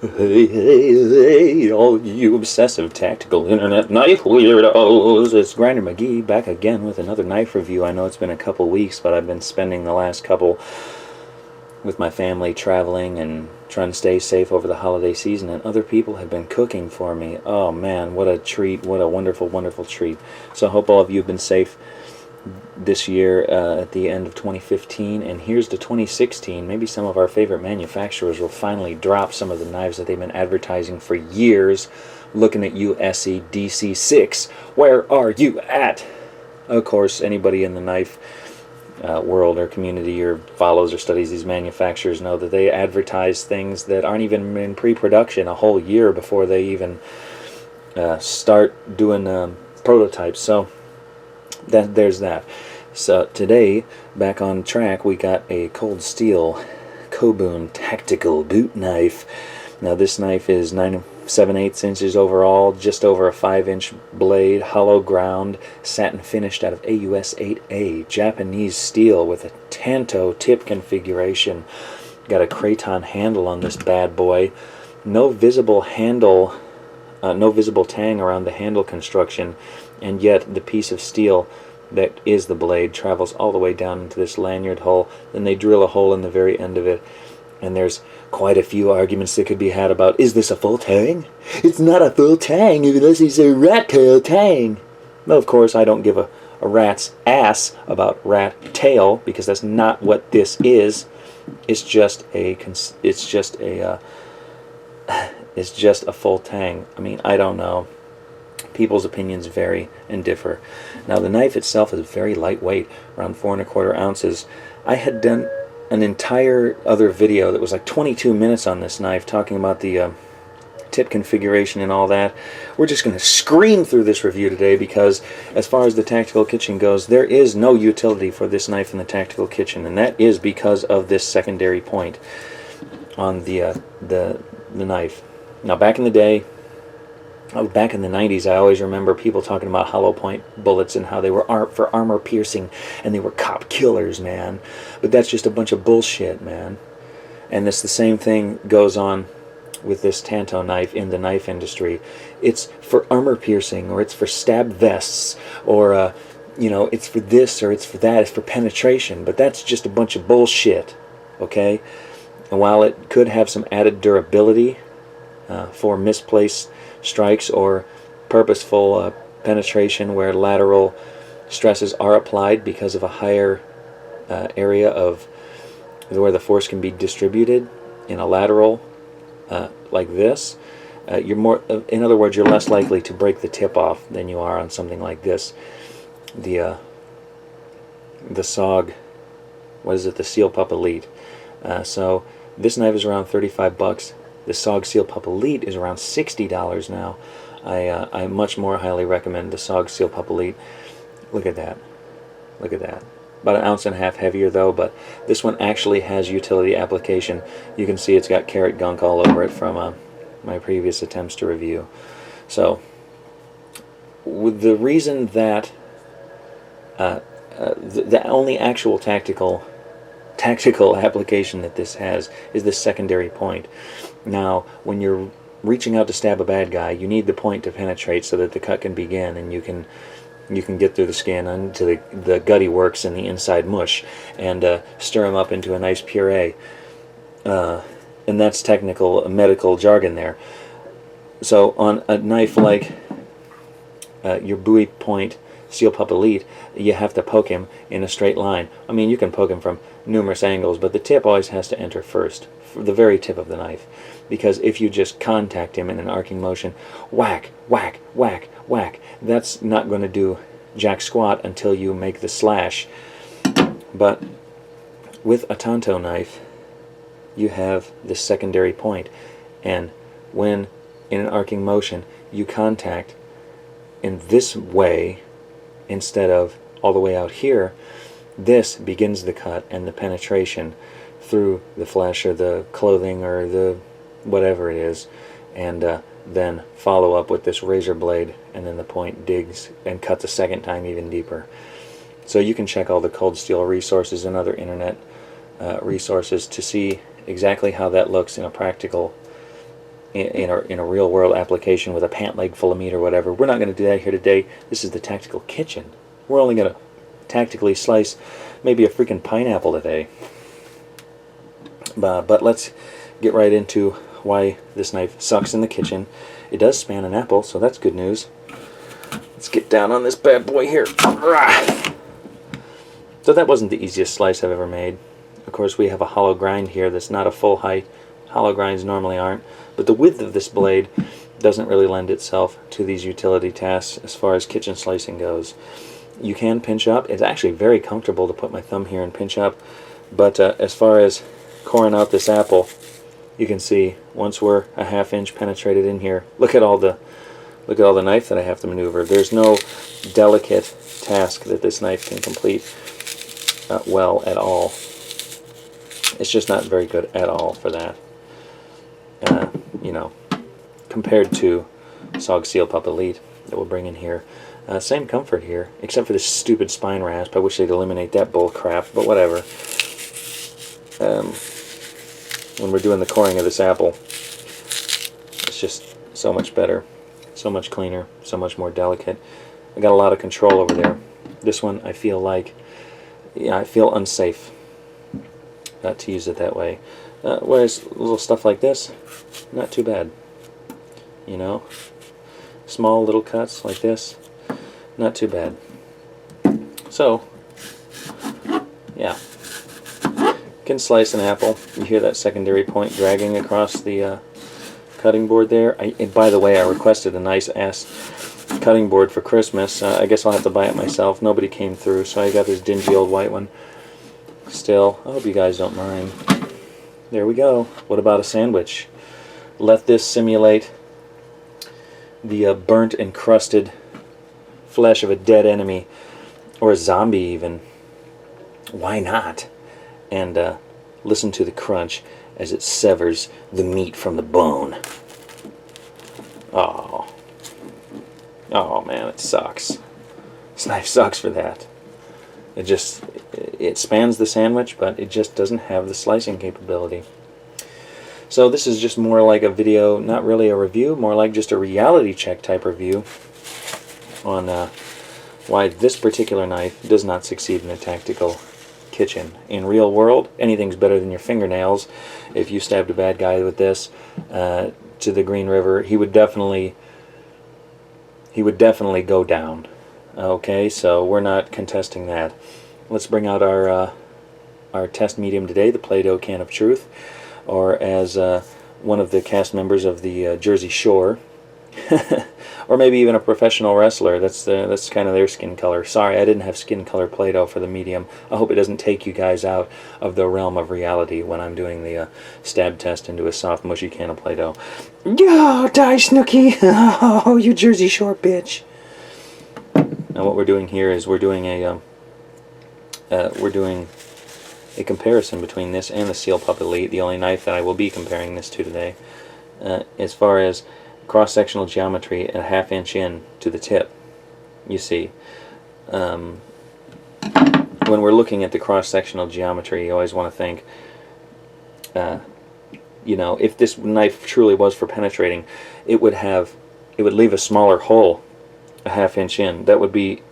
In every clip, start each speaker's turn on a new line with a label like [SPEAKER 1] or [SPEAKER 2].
[SPEAKER 1] Hey, all you obsessive tactical internet knife weirdos. It's Grinder McGee back again with another knife review. I know it's been a couple weeks, but I've been spending the last couple with my family traveling and trying to stay safe over the holiday season, and other people have been cooking for me. Oh man, what a treat. What a wonderful, wonderful treat. So I hope all of you have been safe this year at the end of 2015, and here's to 2016. Maybe some of our favorite manufacturers will finally drop some of the knives that they've been advertising for years. Looking at you, SE DC6, where are you at? Of course, anybody in the knife world or community or follows or studies these manufacturers know that they advertise things that aren't even in pre-production a whole year before they even start doing prototypes. So there's that. So today, back on track, we got a cold steel Kobun tactical boot knife. Now this knife is 9 7/8 inches overall, just over a 5-inch blade, hollow ground, satin finished out of AUS 8A, Japanese steel with a Tanto tip configuration. Got a Kraton handle on this bad boy. No visible handle, no visible tang around the handle construction, and yet the piece of steel that is the blade travels all the way down into this lanyard hole. Then they drill a hole in the very end of it, and there's quite a few arguments that could be had about, is this a full tang? It's not a full tang unless it's a rat tail tang. Well, of course, I don't give a rat's ass about rat tail, because that's not what this is. It's just a full tang. I mean, I don't know. People's opinions vary and differ. Now, the knife itself is very lightweight, around 4 1/4 ounces. I had done an entire other video that was like 22 minutes on this knife, talking about the tip configuration and all that. We're just going to scream through this review today, because as far as the tactical kitchen goes, there is no utility for this knife in the tactical kitchen, and that is because of this secondary point on the knife. Now, back in the day, back in the 90s, I always remember people talking about hollow point bullets and how they were for armor piercing and they were cop killers, man. But that's just a bunch of bullshit, man. And the same thing goes on with this Tanto knife in the knife industry. It's for armor piercing, or it's for stab vests, or it's for this or it's for that. It's for penetration. But that's just a bunch of bullshit, okay? And while it could have some added durability for misplaced strikes or purposeful penetration where lateral stresses are applied because of a higher area of where the force can be distributed in a lateral like this, you're more, in other words, you're less likely to break the tip off than you are on something like this. The SOG, what is it? The Seal Pup Elite. So this knife is around 35 bucks. The SOG Seal Pup Elite is around $60 now. I much more highly recommend the SOG Seal Pup Elite. Look at that. Look at that. About 1.5 ounces heavier though, but this one actually has utility application. You can see it's got carrot gunk all over it from my previous attempts to review. So, with the reason that the only actual tactical application that this has is the secondary point. Now, when you're reaching out to stab a bad guy, you need the point to penetrate so that the cut can begin, and you can get through the skin into the gutty works and the inside mush, and stir them up into a nice puree. And that's technical medical jargon there. So on a knife like your Bowie Point Seal Pup Elite, you have to poke him in a straight line. I mean, you can poke him from numerous angles, but the tip always has to enter first, for the very tip of the knife. Because if you just contact him in an arcing motion, whack, whack, whack, whack, that's not going to do jack squat until you make the slash. But with a Tanto knife, you have this secondary point, and when in an arcing motion you contact in this way instead of all the way out here, this begins the cut and the penetration through the flesh or the clothing or the whatever it is, and then follow up with this razor blade, and then the point digs and cuts a second time even deeper. So you can check all the cold steel resources and other internet resources to see exactly how that looks in a practical in a real world application with a pant leg full of meat or whatever. We're not going to do that here today. This is the tactical kitchen. We're only going to tactically slice maybe a freaking pineapple today. But let's get right into why this knife sucks in the kitchen. It does span an apple, so that's good news. Let's get down on this bad boy here. So that wasn't the easiest slice I've ever made. Of course, we have a hollow grind here that's not a full height. Hollow grinds normally aren't. But the width of this blade doesn't really lend itself to these utility tasks as far as kitchen slicing goes. You can pinch up. It's actually very comfortable to put my thumb here and pinch up. But as far as coring out this apple, you can see once we're a ½ inch penetrated in here, look at all the knife that I have to maneuver. There's no delicate task that this knife can complete well at all. It's just not very good at all for that. You know, compared to SOG Seal Pup Elite that we'll bring in here. Same comfort here, except for this stupid spine rasp. I wish they'd eliminate that bull crap, but whatever. When we're doing the coring of this apple, it's just so much better, so much cleaner, so much more delicate. I got a lot of control over there. This one, I feel like, yeah, I feel unsafe to use it that way. Whereas little stuff like this, not too bad. You know, small little cuts like this, not too bad. So, yeah, can slice an apple. You hear that secondary point dragging across the cutting board there. And by the way, I requested a nice ass cutting board for Christmas. I guess I'll have to buy it myself. Nobody came through, so I got this dingy old white one. Still, I hope you guys don't mind. There we go. What about a sandwich? Let this simulate the burnt and crusted flesh of a dead enemy, or a zombie even. Why not? And listen to the crunch as it severs the meat from the bone. Oh. Oh man, it sucks. This knife sucks for that. It spans the sandwich, but it just doesn't have the slicing capability. So this is just more like a video, not really a review, more like just a reality check type review on why this particular knife does not succeed in a tactical kitchen. In real world, anything's better than your fingernails. If you stabbed a bad guy with this to the Green River, he would definitely go down. Okay, so we're not contesting that. Let's bring out our test medium today, the Play-Doh Can of Truth, or as one of the cast members of the Jersey Shore, or maybe even a professional wrestler. That's kind of their skin color. Sorry, I didn't have skin color Play-Doh for the medium. I hope it doesn't take you guys out of the realm of reality when I'm doing the stab test into a soft, mushy can of Play-Doh. Yo, die, Snooky! Oh, you Jersey Shore bitch! Now what we're doing here is we're doing a comparison between this and the Seal Pup Elite, the only knife that I will be comparing this to today, as far as cross-sectional geometry at a ½ inch in to the tip. You see, when we're looking at the cross-sectional geometry, you always want to think, you know, if this knife truly was for penetrating, it would leave a smaller hole a ½ inch in. That would be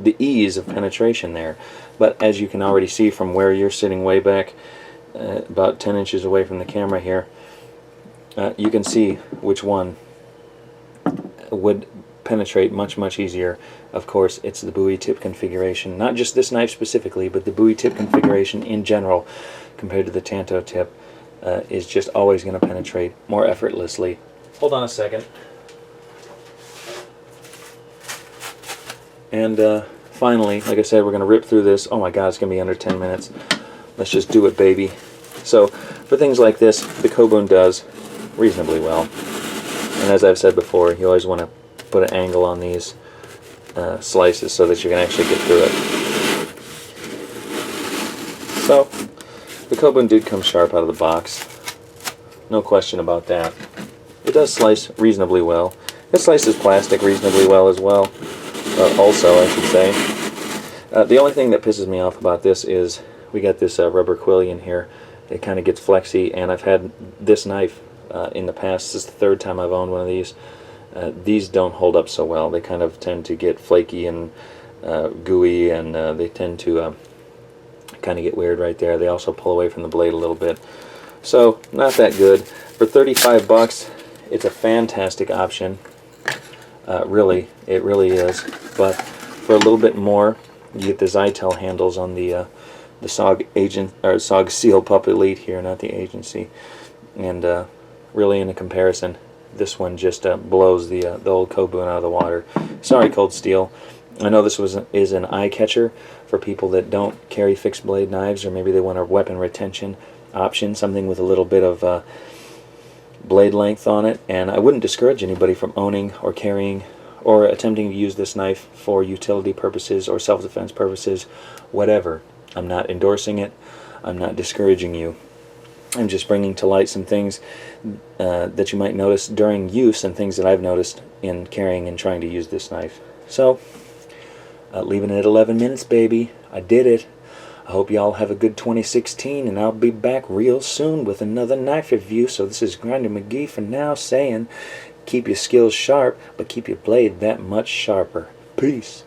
[SPEAKER 1] the ease of penetration there. But as you can already see from where you're sitting way back, about 10 inches away from the camera here, you can see which one would penetrate much easier. Of course, it's the buoy tip configuration. Not just this knife specifically, but the buoy tip configuration in general compared to the Tanto tip is just always going to penetrate more effortlessly. Hold on a second. And finally, like I said, we're going to rip through this. Oh my god, it's going to be under 10 minutes. Let's just do it, baby. So, for things like this, the Kobun does reasonably well. And as I've said before, you always want to put an angle on these slices so that you can actually get through it. So, the Kobun did come sharp out of the box. No question about that. It does slice reasonably well. It slices plastic reasonably well as well. Also, I should say. The only thing that pisses me off about this is we got this rubber quilly in here. It kind of gets flexy, and I've had this knife in the past. This is the third time I've owned one of these. These don't hold up so well. They kind of tend to get flaky and gooey, and they tend to kind of get weird right there. They also pull away from the blade a little bit. So, not that good. For 35 bucks, it's a fantastic option. Really, it really is. But for a little bit more, you get the Zytel handles on the SOG agent or SOG Seal Pup Elite here, not the agency. And really, in a comparison, this one just blows the old Kobun out of the water. Sorry, Cold Steel. I know this is an eye catcher for people that don't carry fixed blade knives, or maybe they want a weapon retention option, something with a little bit of blade length on it. And I wouldn't discourage anybody from owning or carrying or attempting to use this knife for utility purposes or self-defense purposes, whatever. I'm not endorsing it. I'm not discouraging you. I'm just bringing to light some things that you might notice during use, and things that I've noticed in carrying and trying to use this knife. So, leaving it at 11 minutes, baby. I did it. I hope y'all have a good 2016, and I'll be back real soon with another knife review. So this is Grinder McGee for now, saying keep your skills sharp, but keep your blade that much sharper. Peace.